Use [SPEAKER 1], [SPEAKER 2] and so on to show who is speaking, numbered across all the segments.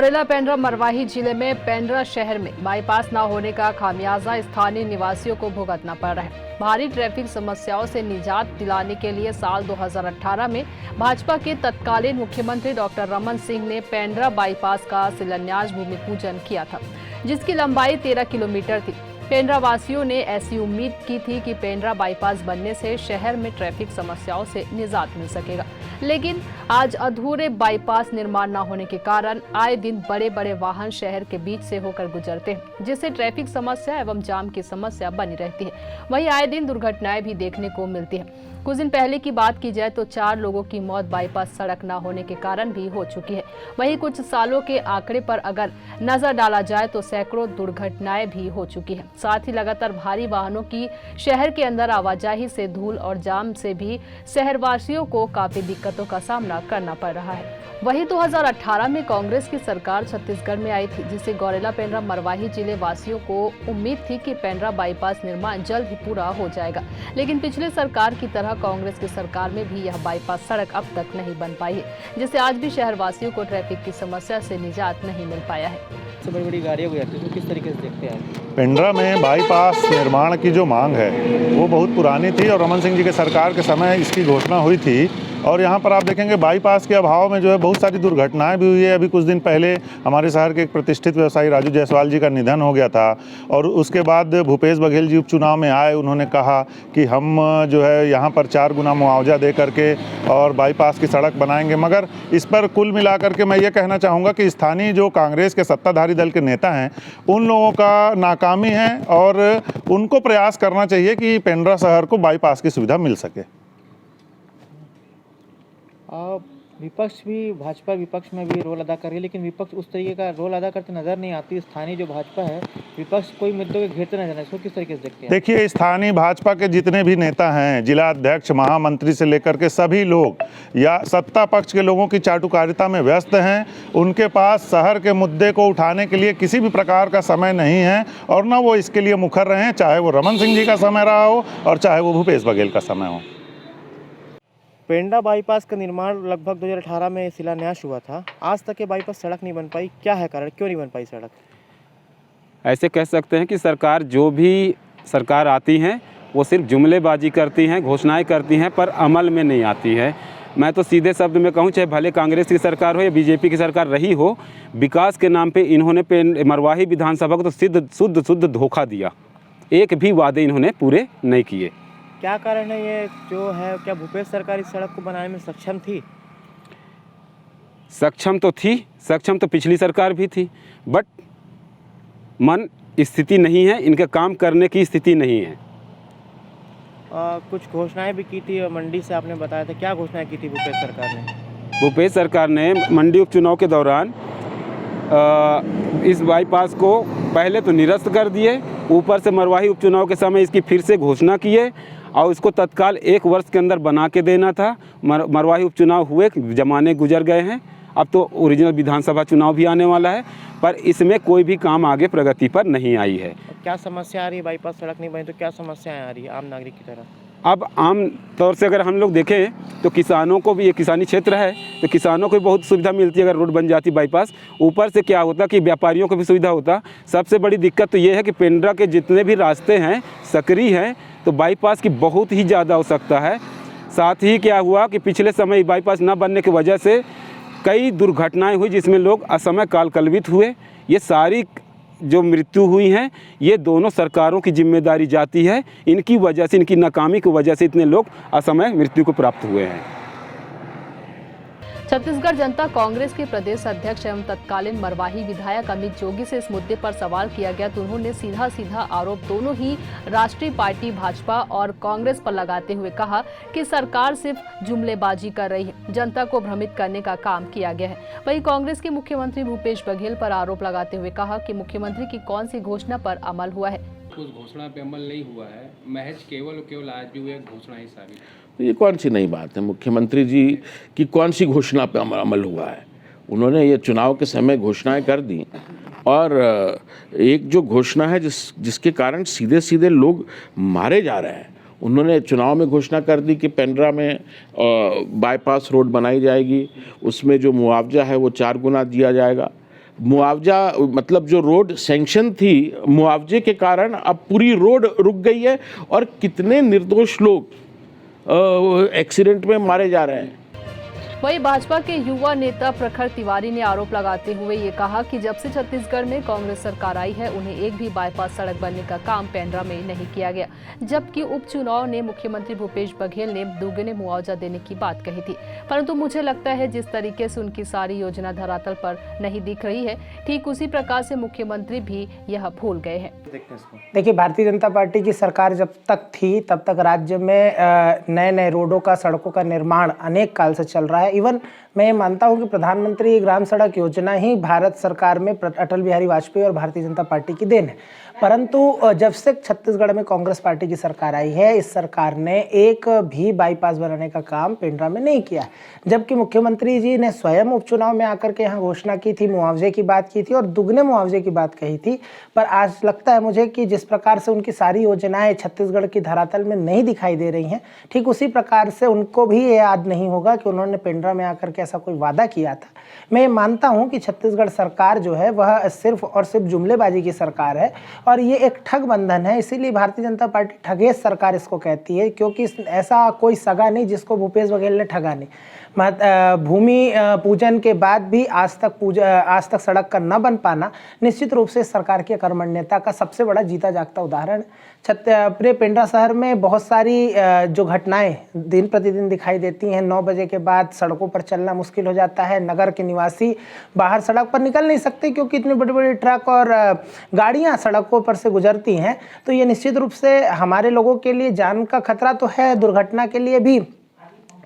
[SPEAKER 1] गौरेला पेंड्रा मरवाही जिले में पेंड्रा शहर में बाईपास न होने का खामियाजा स्थानीय निवासियों को भुगतना पड़ रहा है। भारी ट्रैफिक समस्याओं से निजात दिलाने के लिए साल 2018 में भाजपा के तत्कालीन मुख्यमंत्री डॉक्टर रमन सिंह ने पेंड्रा बाईपास का शिलान्यास भूमि पूजन किया था, जिसकी लंबाई 13 किलोमीटर थी। पेंड्रा वासियों ने ऐसी उम्मीद की थी कि पेंड्रा बाईपास बनने से शहर में ट्रैफिक समस्याओं से निजात मिल सकेगा, लेकिन आज अधूरे बाईपास निर्माण न होने के कारण आए दिन बड़े बड़े वाहन शहर के बीच से होकर गुजरते हैं, जिससे ट्रैफिक समस्या एवं जाम की समस्या बनी रहती है। वहीं आए दिन दुर्घटनाएं भी देखने को मिलती है। कुछ दिन पहले की बात की जाए तो 4 लोगों की मौत बाईपास सड़क न होने के कारण भी हो चुकी है। वहीं कुछ सालों के आंकड़े पर अगर नजर डाला जाए तो सैकड़ों दुर्घटनाएं भी हो चुकी है। साथ ही लगातार भारी वाहनों की शहर के अंदर आवाजाही से धूल और जाम से भी शहरवासियों को काफी दिक्कतों का सामना करना पड़ रहा है। वहीं 2018 में कांग्रेस की सरकार छत्तीसगढ़ में आई थी, जिससे गौरेला पेंड्रा मरवाही जिले वासियों को उम्मीद थी कि पेंड्रा बाईपास निर्माण जल्द ही पूरा हो जाएगा, लेकिन पिछले सरकार की तरह कांग्रेस की सरकार में भी यह बाईपास सड़क अब तक नहीं बन पाई है, जिससे आज भी शहरवासियों को ट्रैफिक की समस्या से निजात नहीं मिल पाया है।
[SPEAKER 2] सबसे बड़ी बड़ी गाड़ियाँ गुजरती है, तो किस तरीके से देखते हैं?
[SPEAKER 3] पेंड्रा में बाईपास निर्माण की जो मांग है वो बहुत पुरानी थी और रमन सिंह जी के सरकार के समय इसकी घोषणा हुई थी। और यहाँ पर आप देखेंगे बाईपास के अभाव में जो है बहुत सारी दुर्घटनाएं भी हुई है। अभी कुछ दिन पहले हमारे शहर के एक प्रतिष्ठित व्यवसायी राजू जायसवाल जी का निधन हो गया था और उसके बाद भूपेश बघेल जी उपचुनाव में आए। उन्होंने कहा कि हम जो है यहाँ पर 4 गुना मुआवजा दे करके और बाईपास की सड़क बनाएंगे, मगर इस पर कुल मिलाकर के मैं ये कहना चाहूँगा कि स्थानीय जो कांग्रेस के सत्ताधारी दल के नेता हैं उन लोगों का नाकामी है और उनको प्रयास करना चाहिए कि पेंड्रा शहर को बाईपास की सुविधा मिल सके।
[SPEAKER 2] विपक्ष भी, भाजपा विपक्ष में भी रोल अदा कर रही है, लेकिन विपक्ष उस तरीके का रोल अदा करते नजर नहीं आती। स्थानीय जो भाजपा है, विपक्ष कोई मुद्दों के घेरते नजर नहीं, इसको किस तरीके से देखते हैं?
[SPEAKER 3] देखिए, स्थानीय भाजपा के जितने भी नेता हैं, जिला अध्यक्ष, महामंत्री से लेकर के सभी लोग या सत्ता पक्ष के लोगों की चाटुकारिता में व्यस्त हैं। उनके पास शहर के मुद्दे को उठाने के लिए किसी भी प्रकार का समय नहीं है और न वो इसके लिए मुखर रहे हैं, चाहे वो रमन सिंह जी का समय रहा हो और चाहे वो भूपेश बघेल का समय हो।
[SPEAKER 2] पेंड्रा बाईपास का निर्माण लगभग 2018 में शिलान्यास हुआ था, आज तक ये बाईपास सड़क नहीं बन पाई। क्या है कारण, क्यों नहीं बन पाई सड़क?
[SPEAKER 4] ऐसे कह सकते हैं कि सरकार, जो भी सरकार आती हैं वो सिर्फ जुमलेबाजी करती हैं, घोषणाएं करती हैं, पर अमल में नहीं आती है। मैं तो सीधे शब्द में कहूँ, चाहे भले कांग्रेस की सरकार हो या बीजेपी की सरकार रही हो, विकास के नाम पर इन्होंने मरवाही विधानसभा को तो शुद्ध धोखा दिया। एक भी वादे इन्होंने पूरे नहीं किए।
[SPEAKER 2] क्या कारण है ये जो है? क्या भूपेश सरकार इस सड़क को बनाने में सक्षम थी?
[SPEAKER 4] सक्षम तो थी, सक्षम तो पिछली सरकार भी थी, बट मन स्थिति नहीं है, इनका काम करने की स्थिति नहीं है।
[SPEAKER 2] कुछ घोषणाएं भी की थी मंडी से, आपने बताया था। क्या घोषणाएं की थी भूपेश सरकार ने?
[SPEAKER 4] भूपेश सरकार ने मंडी उपचुनाव के दौरान इस बाईपास को पहले तो निरस्त कर दिए, ऊपर से मरवाही उपचुनाव के समय इसकी फिर से घोषणा किए और इसको तत्काल 1 वर्ष के अंदर बना के देना था। मरवाही उपचुनाव हुए, जमाने गुजर गए हैं, अब तो ओरिजिनल विधानसभा चुनाव भी आने वाला है, पर इसमें कोई भी काम आगे प्रगति पर नहीं आई है।
[SPEAKER 2] क्या समस्या आ रही है? बाईपास सड़क नहीं बनी तो क्या समस्याएं आ रही है आम नागरिक की तरह?
[SPEAKER 4] अब आम तौर से अगर हम लोग देखें तो किसानों को भी, ये किसानी क्षेत्र है तो किसानों को भी बहुत सुविधा मिलती है अगर रोड बन जाती बाईपास। ऊपर से क्या होता कि व्यापारियों को भी सुविधा होता। सबसे बड़ी दिक्कत तो ये है कि पेंड्रा के जितने भी रास्ते हैं सक्रिय हैं, तो बाईपास की बहुत ही ज़्यादा आवश्यकता है। साथ ही क्या हुआ कि पिछले समय बाईपास न बनने की वजह से कई दुर्घटनाएँ हुई जिसमें लोग असमय कालकलवित हुए। ये सारी जो मृत्यु हुई हैं, ये दोनों सरकारों की जिम्मेदारी जाती है। इनकी वजह से, इनकी नाकामी की वजह से इतने लोग असमय मृत्यु को प्राप्त हुए हैं।
[SPEAKER 1] छत्तीसगढ़ जनता कांग्रेस के प्रदेश अध्यक्ष एवं तत्कालीन मरवाही विधायक अमित जोगी से इस मुद्दे पर सवाल किया गया तो उन्होंने सीधा आरोप दोनों ही राष्ट्रीय पार्टी भाजपा और कांग्रेस पर लगाते हुए कहा कि सरकार सिर्फ जुमलेबाजी कर रही है, जनता को भ्रमित करने का काम किया गया है। वहीं कांग्रेस के मुख्यमंत्री भूपेश बघेल पर आरोप लगाते हुए कहा कि मुख्यमंत्री की कौन सी घोषणा पर अमल हुआ है?
[SPEAKER 5] उस घोषणा पे अमल नहीं हुआ है, महज केवल आज भी एक घोषणा ही साबित।
[SPEAKER 6] तो ये कौन सी नई बात है? मुख्यमंत्री जी की कौन सी घोषणा पे अमल हुआ है? उन्होंने ये चुनाव के समय घोषणाएं कर दी और एक जो घोषणा है जिसके कारण सीधे सीधे लोग मारे जा रहे हैं, उन्होंने चुनाव में घोषणा कर दी कि पेंड्रा में बाईपास रोड बनाई जाएगी, उसमें जो मुआवजा है वो 4 गुना दिया जाएगा। मुआवजा मतलब जो रोड सैंक्शन थी मुआवजे के कारण अब पूरी रोड रुक गई है और कितने निर्दोष लोग एक्सीडेंट में मारे जा रहे हैं।
[SPEAKER 1] वहीं भाजपा के युवा नेता प्रखर तिवारी ने आरोप लगाते हुए ये कहा कि जब से छत्तीसगढ़ में कांग्रेस सरकार आई है उन्हें एक भी बाईपास सड़क बनने का काम पेंड्रा में नहीं किया गया, जबकि उपचुनाव ने मुख्यमंत्री भूपेश बघेल ने दोगुने मुआवजा देने की बात कही थी। परंतु मुझे लगता है जिस तरीके से उनकी सारी योजना धरातल पर नहीं दिख रही है, ठीक उसी प्रकार से मुख्यमंत्री भी यह भूल गए हैं।
[SPEAKER 7] देखिए, भारतीय जनता पार्टी की सरकार जब तक थी तब तक राज्य में नए नए रोडों का, सड़कों का निर्माण अनेक काल से चल रहा है। इवन मैं ये मानता हूँ कि प्रधानमंत्री ग्राम सड़क योजना ही भारत सरकार में अटल बिहारी वाजपेयी और भारतीय जनता पार्टी की देन है। परंतु जब से छत्तीसगढ़ में कांग्रेस पार्टी की सरकार आई है, इस सरकार ने एक भी बाईपास बनाने का काम पेंड्रा में नहीं किया, जबकि मुख्यमंत्री जी ने स्वयं उपचुनाव में आकर के यहाँ घोषणा की थी, मुआवजे की बात की थी और दुगने मुआवजे की बात कही थी। पर आज लगता है मुझे कि जिस प्रकार से उनकी सारी योजनाएं छत्तीसगढ़ की धरातल में नहीं दिखाई दे रही हैं, ठीक उसी प्रकार से उनको भी ये याद नहीं होगा कि उन्होंने पेंड्रा में आकर के ऐसा कोई वादा किया था। मैं मानता हूं कि छत्तीसगढ़ सरकार जो है वह सिर्फ और सिर्फ जुमलेबाजी की सरकार है और ये एक ठग बंधन है। इसीलिए भारतीय जनता पार्टी ठगेश सरकार इसको कहती है, क्योंकि ऐसा कोई सगा नहीं जिसको भूपेश बघेल ने ठगा नहीं। भूमि पूजन के बाद भी आज तक सड़क का न बन पाना निश्चित रूप से सरकार की अकर्मण्यता का सबसे बड़ा जीता जागता उदाहरण है। पूरे पेंड्रा शहर में बहुत सारी जो घटनाएं दिन प्रतिदिन दिखाई देती हैं, 9 बजे के बाद सड़कों पर चलना मुश्किल हो जाता है। नगर के निवासी बाहर सड़क पर निकल नहीं सकते क्योंकि इतनी बड़ी बड़ी ट्रक और गाड़ियां सड़कों पर से गुजरती हैं। तो ये निश्चित रूप से हमारे लोगों के लिए जान का खतरा तो है, दुर्घटना के लिए भी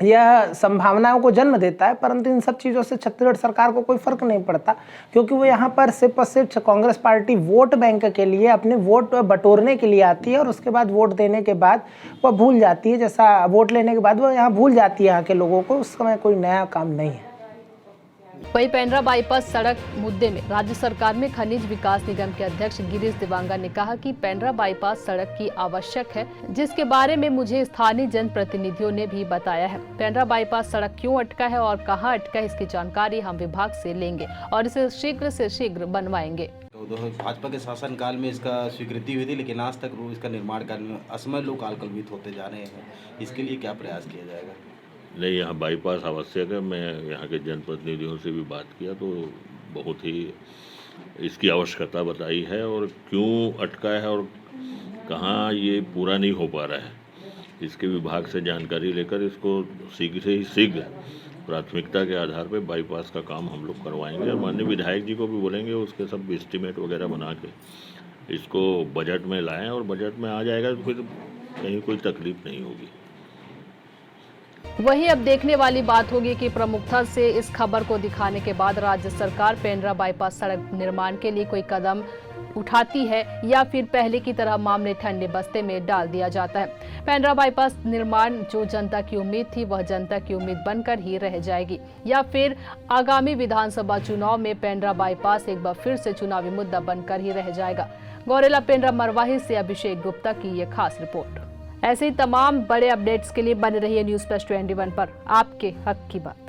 [SPEAKER 7] यह संभावनाओं को जन्म देता है। परंतु इन सब चीज़ों से छत्तीसगढ़ सरकार को कोई फर्क नहीं पड़ता, क्योंकि वो यहाँ पर सिर्फ और सिर्फ कांग्रेस पार्टी वोट बैंक के लिए, अपने वोट बटोरने के लिए आती है और उसके बाद वोट देने के बाद वह भूल जाती है। जैसा वोट लेने के बाद वह यहाँ भूल जाती है यहाँ के लोगों को, उस समय कोई नया काम नहीं है।
[SPEAKER 1] वहीं पेंड्रा बाईपास सड़क मुद्दे में राज्य सरकार में खनिज विकास निगम के अध्यक्ष गिरीश देवांगा ने कहा कि पेंड्रा बाईपास सड़क की आवश्यक है, जिसके बारे में मुझे स्थानीय जनप्रतिनिधियों ने भी बताया है। पेंड्रा बाईपास सड़क क्यों अटका है और कहां अटका है, इसकी जानकारी हम विभाग से लेंगे और इसे शीघ्र से शीघ्र बनवाएंगे।
[SPEAKER 8] तो भाजपा के शासनकाल में इसका स्वीकृति हुई थी, लेकिन आज तक इसका निर्माण कार्य में असमय लोग कालकल्पित होते जा रहे हैं। इसके लिए क्या प्रयास किया जाएगा?
[SPEAKER 9] नहीं, यहाँ बाईपास आवश्यक है। मैं यहाँ के जनप्रतिनिधियों से भी बात किया तो बहुत ही इसकी आवश्यकता बताई है और क्यों अटका है और कहाँ ये पूरा नहीं हो पा रहा है, इसके विभाग से जानकारी लेकर इसको शीघ्र से ही शीघ्र प्राथमिकता के आधार पर बाईपास का काम हम लोग करवाएंगे और माननीय विधायक जी को भी बोलेंगे उसके सब एस्टीमेट वगैरह बना के इसको बजट में लाएं और बजट में आ जाएगा तो फिर कहीं कोई तकलीफ नहीं होगी।
[SPEAKER 1] वहीं अब देखने वाली बात होगी कि प्रमुखता से इस खबर को दिखाने के बाद राज्य सरकार पेंड्रा बाईपास सड़क निर्माण के लिए कोई कदम उठाती है या फिर पहले की तरह मामले ठंडे बस्ते में डाल दिया जाता है। पेंड्रा बाईपास निर्माण जो जनता की उम्मीद थी वह जनता की उम्मीद बनकर ही रह जाएगी या फिर आगामी विधानसभा चुनाव में पेंड्रा बाईपास एक बार फिर से चुनावी मुद्दा बनकर ही रह जाएगा। गौरेला पेंड्रा मरवाही से अभिषेक गुप्ता की यह खास रिपोर्ट। ऐसे ही तमाम बड़े अपडेट्स के लिए बने रहिए न्यूज़ प्लस 21 पर, आपके हक की बात।